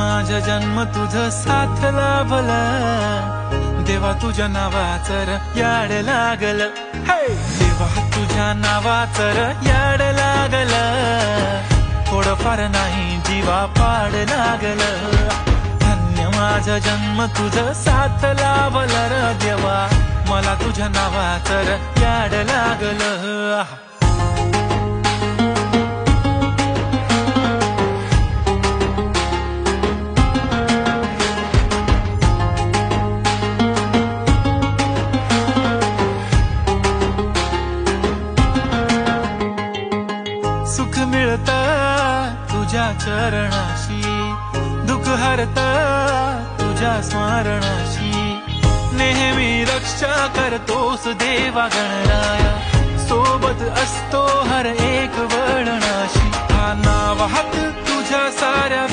माझा जन्म तुझ साथ लाभल, देवा तुझ्या नावाचं र याड लागल, देवा तुझ्या नावाचं र याड लागल, थोडंफार नाही जीवा पाड लागल, धन्य माझा जन्म तुझ साथ लाभल र देवा, मला तुझ्या नावाचं र याड लागल. सुख मिळत तुझ्या चरणाशी, दुःख हरत तुझ्या स्मरणाशी, नेहमी रक्षा करतोस देवा गणराया, सोबत असतो हर एक वळणाशी, हा नाव हात तुझ्या साऱ्या